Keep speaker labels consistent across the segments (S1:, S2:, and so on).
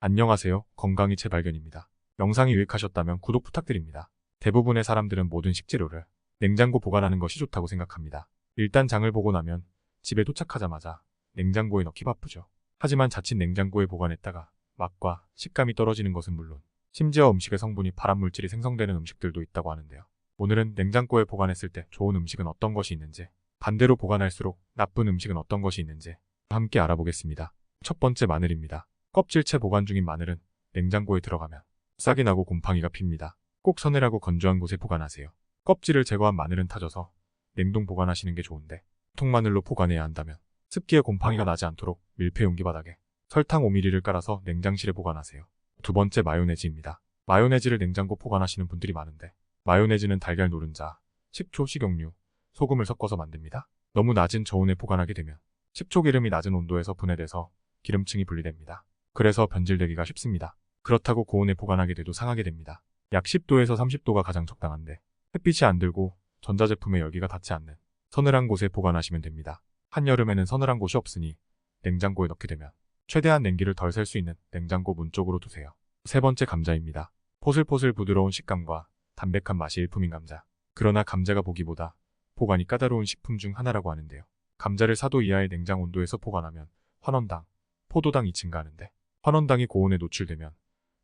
S1: 안녕하세요. 건강이 제 발견입니다. 영상이 유익하셨다면 구독 부탁드립니다. 대부분의 사람들은 모든 식재료를 냉장고 보관하는 것이 좋다고 생각합니다. 일단 장을 보고 나면 집에 도착하자마자 냉장고에 넣기 바쁘죠. 하지만 자칫 냉장고에 보관했다가 맛과 식감이 떨어지는 것은 물론 심지어 음식의 성분이 발암물질이 생성되는 음식들도 있다고 하는데요. 오늘은 냉장고에 보관했을 때 좋은 음식은 어떤 것이 있는지, 반대로 보관할수록 나쁜 음식은 어떤 것이 있는지 함께 알아보겠습니다. 첫 번째, 마늘입니다. 껍질째 보관 중인 마늘은 냉장고에 들어가면 싹이 나고 곰팡이가 핍니다. 꼭 서늘하고 건조한 곳에 보관하세요. 껍질을 제거한 마늘은 타져서 냉동 보관하시는 게 좋은데, 통마늘로 보관해야 한다면 습기에 곰팡이가 나지 않도록 밀폐 용기 바닥에 설탕 5ml를 깔아서 냉장실에 보관하세요. 두 번째, 마요네즈입니다. 마요네즈를 냉장고 보관하시는 분들이 많은데, 마요네즈는 달걀 노른자, 식초, 식용유, 소금을 섞어서 만듭니다. 너무 낮은 저온에 보관하게 되면 식초 기름이 낮은 온도에서 분해돼서 기름층이 분리됩니다. 그래서 변질되기가 쉽습니다. 그렇다고 고온에 보관하게 돼도 상하게 됩니다. 약 10도에서 30도가 가장 적당한데, 햇빛이 안 들고 전자제품에 열기가 닿지 않는 서늘한 곳에 보관하시면 됩니다. 한여름에는 서늘한 곳이 없으니 냉장고에 넣게 되면 최대한 냉기를 덜 셀 수 있는 냉장고 문 쪽으로 두세요. 세 번째, 감자입니다. 포슬포슬 부드러운 식감과 담백한 맛이 일품인 감자. 그러나 감자가 보기보다 보관이 까다로운 식품 중 하나라고 하는데요. 감자를 4도 이하의 냉장 온도에서 보관하면 환원당, 포도당이 증가하는데, 환원당이 고온에 노출되면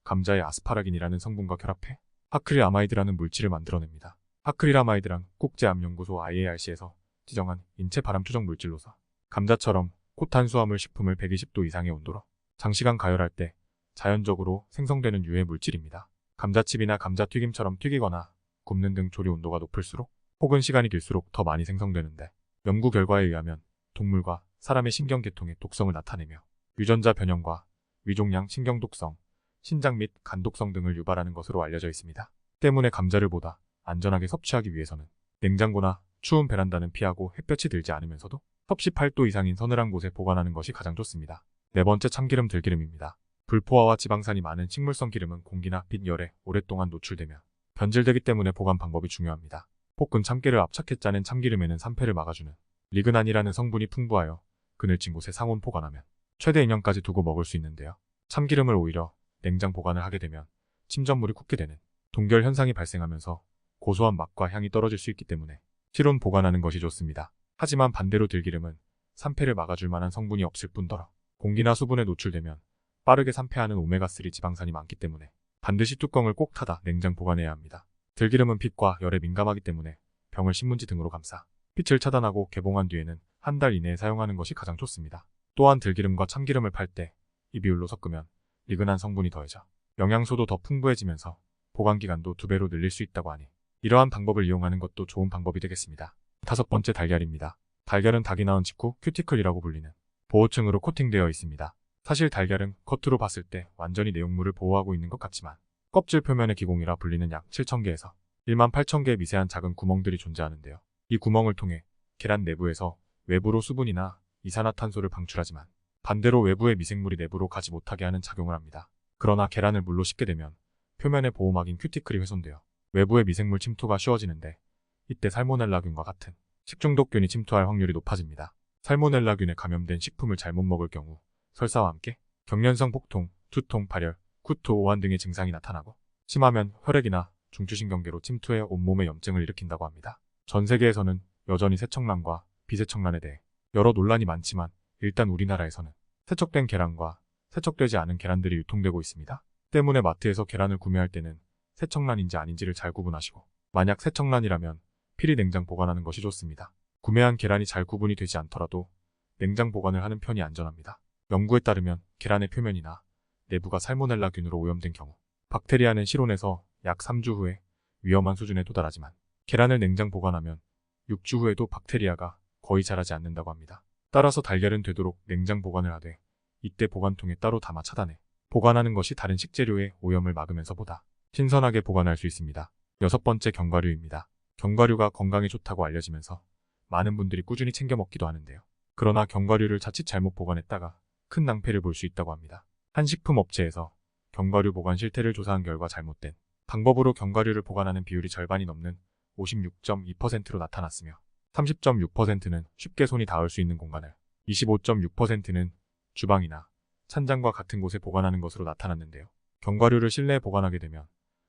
S1: 감자의 아스파라긴이라는 성분과 결합해 아크릴아마이드라는 물질을 만들어냅니다. 아크릴아마이드란 국제암연구소 IARC에서 지정한 인체 발암 추적 물질로서 감자처럼 고탄수화물 식품을 120도 이상의 온도로 장시간 가열할 때 자연적으로 생성되는 유해 물질입니다. 감자칩이나 감자튀김처럼 튀기거나 굽는 등 조리 온도가 높을수록 혹은 시간이 길수록 더 많이 생성되는데, 연구 결과에 의하면 동물과 사람의 신경계통에 독성을 나타내며 유전자 변형과 위종양 신경독성, 신장 및 간독성 등을 유발하는 것으로 알려져 있습니다. 때문에 감자를 보다 안전하게 섭취하기 위해서는 냉장고나 추운 베란다는 피하고 햇볕이 들지 않으면서도 섭씨 8도 이상인 서늘한 곳에 보관하는 것이 가장 좋습니다. 네 번째, 참기름, 들기름입니다. 불포화와 지방산이 많은 식물성 기름은 공기나 빛, 열에 오랫동안 노출되며 변질되기 때문에 보관 방법이 중요합니다. 볶은 참깨를 압착해 짜낸 참기름에는 산패를 막아주는 리그난이라는 성분이 풍부하여 그늘진 곳에 상온 보관하면 최대 2년까지 두고 먹을 수 있는데요. 참기름을 오히려 냉장 보관을 하게 되면 침전물이 굳게 되는 동결 현상이 발생하면서 고소한 맛과 향이 떨어질 수 있기 때문에 실온 보관하는 것이 좋습니다. 하지만 반대로 들기름은 산패를 막아줄 만한 성분이 없을 뿐더러 공기나 수분에 노출되면 빠르게 산패하는 오메가3 지방산이 많기 때문에 반드시 뚜껑을 꼭 닫아 냉장 보관해야 합니다. 들기름은 빛과 열에 민감하기 때문에 병을 신문지 등으로 감싸 빛을 차단하고 개봉한 뒤에는 한 달 이내에 사용하는 것이 가장 좋습니다. 또한 들기름과 참기름을 팔 때 이 비율로 섞으면 리그난 성분이 더해져 영양소도 더 풍부해지면서 보관기간도 2배로 늘릴 수 있다고 하니 이러한 방법을 이용하는 것도 좋은 방법이 되겠습니다. 다섯 번째, 달걀입니다. 달걀은 닭이 낳은 직후 큐티클이라고 불리는 보호층으로 코팅되어 있습니다. 사실 달걀은 겉으로 봤을 때 완전히 내용물을 보호하고 있는 것 같지만 껍질 표면의 기공이라 불리는 약 7,000개에서 18,000개의 미세한 작은 구멍들이 존재하는데요. 이 구멍을 통해 계란 내부에서 외부로 수분이나 이산화탄소를 방출하지만 반대로 외부의 미생물이 내부로 가지 못하게 하는 작용을 합니다. 그러나 계란을 물로 씻게 되면 표면의 보호막인 큐티클이 훼손되어 외부의 미생물 침투가 쉬워지는데, 이때 살모넬라균과 같은 식중독균이 침투할 확률이 높아집니다. 살모넬라균에 감염된 식품을 잘못 먹을 경우 설사와 함께 경련성 복통, 두통, 발열, 구토, 오한 등의 증상이 나타나고 심하면 혈액이나 중추신경계로 침투해 온몸에 염증을 일으킨다고 합니다. 전 세계에서는 여전히 세척란과 비세척란에 대해 여러 논란이 많지만 일단 우리나라에서는 세척된 계란과 세척되지 않은 계란들이 유통되고 있습니다. 때문에 마트에서 계란을 구매할 때는 세척란인지 아닌지를 잘 구분하시고, 만약 세척란이라면 필히 냉장 보관하는 것이 좋습니다. 구매한 계란이 잘 구분이 되지 않더라도 냉장 보관을 하는 편이 안전합니다. 연구에 따르면 계란의 표면이나 내부가 살모넬라균으로 오염된 경우 박테리아는 실온에서 약 3주 후에 위험한 수준에 도달하지만 계란을 냉장 보관하면 6주 후에도 박테리아가 거의 자라지 않는다고 합니다. 따라서 달걀은 되도록 냉장 보관을 하되 이때 보관통에 따로 담아 차단해 보관하는 것이 다른 식재료의 오염을 막으면서 보다 신선하게 보관할 수 있습니다. 여섯 번째, 견과류입니다. 견과류가 건강에 좋다고 알려지면서 많은 분들이 꾸준히 챙겨 먹기도 하는데요. 그러나 견과류를 자칫 잘못 보관했다가 큰 낭패를 볼 수 있다고 합니다. 한 식품업체에서 견과류 보관 실태를 조사한 결과 잘못된 방법으로 견과류를 보관하는 비율이 절반이 넘는 56.2%로 나타났으며, 30.6%는 쉽게 손이 닿을 수 있는 공간을, 25.6%는 주방이나 찬장과 같은 곳에 보관하는 것으로 나타났는데요. 견과류를 실내에 보관하게 되면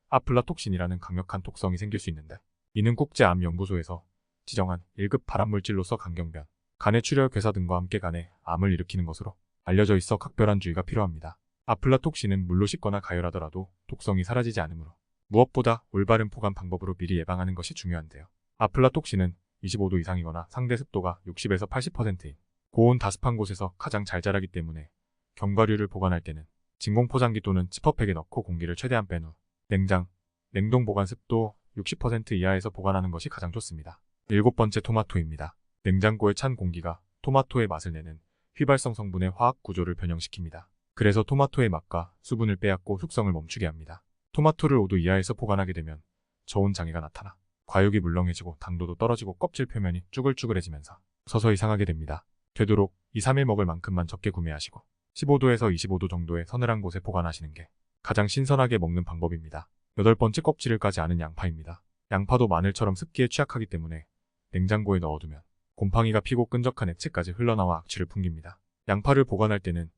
S1: 아플라톡신이라는 강력한 독성이 생길 수 있는데, 이는 국제암연구소에서 지정한 1급 발암물질로서 간경변, 간의 출혈, 괴사 등과 함께 간에 암을 일으키는 것으로 알려져 있어 각별한 주의가 필요합니다. 아플라톡신은 물로 씻거나 가열하더라도 독성이 사라지지 않으므로 무엇보다 올바른 포관 방법으로 미리 예방하는 것이 중요한데요. 아플라톡신은 25도 이상이거나 상대 습도가 60에서 80%인 고온 다습한 곳에서 가장 잘 자라기 때문에 견과류를 보관할 때는 진공 포장기 또는 지퍼백에 넣고 공기를 최대한 뺀 후 냉동 보관 습도 60% 이하에서 보관하는 것이 가장 좋습니다. 7번째, 토마토입니다. 냉장고의 찬 공기가 토마토의 맛을 내는 휘발성 성분의 화학 구조를 변형시킵니다. 그래서 토마토의 맛과 수분을 빼앗고 숙성을 멈추게 합니다. 토마토를 5도 이하에서 보관하게 되면 저온 장애가 나타나 과육이 물렁해지고 당도도 떨어지고 껍질 표면이 쭈글쭈글해지면서 서서히 상하게 됩니다. 되도록 2, 3일 먹을 만큼만 적게 구매하시고 15도에서 25도 정도의 서늘한 곳에 보관하시는 게 가장 신선하게 먹는 방법입니다. 8번째, 껍질을 까지 않은 양파입니다. 양파도 마늘처럼 습기에 취약하기 때문에 냉장고에 넣어두면 곰팡이가 피고 끈적한 액체까지 흘러나와 악취를 풍깁니다. 양파를 보관할 때는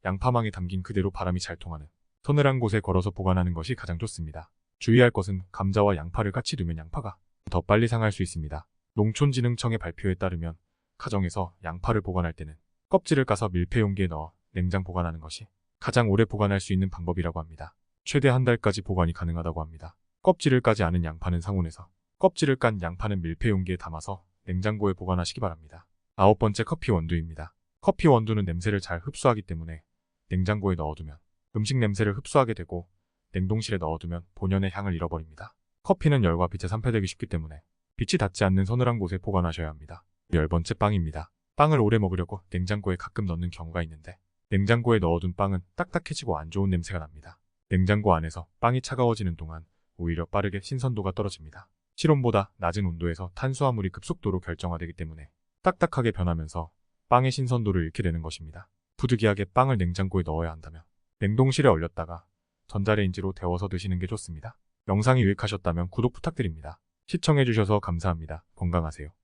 S1: 양파망에 담긴 그대로 바람이 잘 통하는 서늘한 곳에 걸어서 보관하는 것이 가장 좋습니다. 주의할 것은 감자와 양파를 같이 두면 양파가 더 빨리 상할 수 있습니다. 농촌진흥청의 발표에 따르면 가정에서 양파를 보관할 때는 껍질을 까서 밀폐 용기에 넣어 냉장 보관하는 것이 가장 오래 보관할 수 있는 방법이라고 합니다. 최대 한 달까지 보관이 가능하다고 합니다. 껍질을 까지 않은 양파는 상온에서, 껍질을 깐 양파는 밀폐 용기에 담아서 냉장고에 보관하시기 바랍니다. 9번째, 커피 원두입니다. 커피 원두는 냄새를 잘 흡수하기 때문에 냉장고에 넣어두면 음식 냄새를 흡수하게 되고 냉동실에 넣어두면 본연의 향을 잃어버립니다. 커피는 열과 빛에 산패되기 쉽기 때문에 빛이 닿지 않는 서늘한 곳에 보관하셔야 합니다. 10번째, 빵입니다. 빵을 오래 먹으려고 냉장고에 가끔 넣는 경우가 있는데 냉장고에 넣어둔 빵은 딱딱해지고 안 좋은 냄새가 납니다. 냉장고 안에서 빵이 차가워지는 동안 오히려 빠르게 신선도가 떨어집니다. 실온보다 낮은 온도에서 탄수화물이 급속도로 결정화되기 때문에 딱딱하게 변하면서 빵의 신선도를 잃게 되는 것입니다. 부득이하게 빵을 냉장고에 넣어야 한다면 냉동실에 얼렸다가 전자레인지로 데워서 드시는 게 좋습니다. 영상이 유익하셨다면 구독 부탁드립니다. 시청해주셔서 감사합니다. 건강하세요.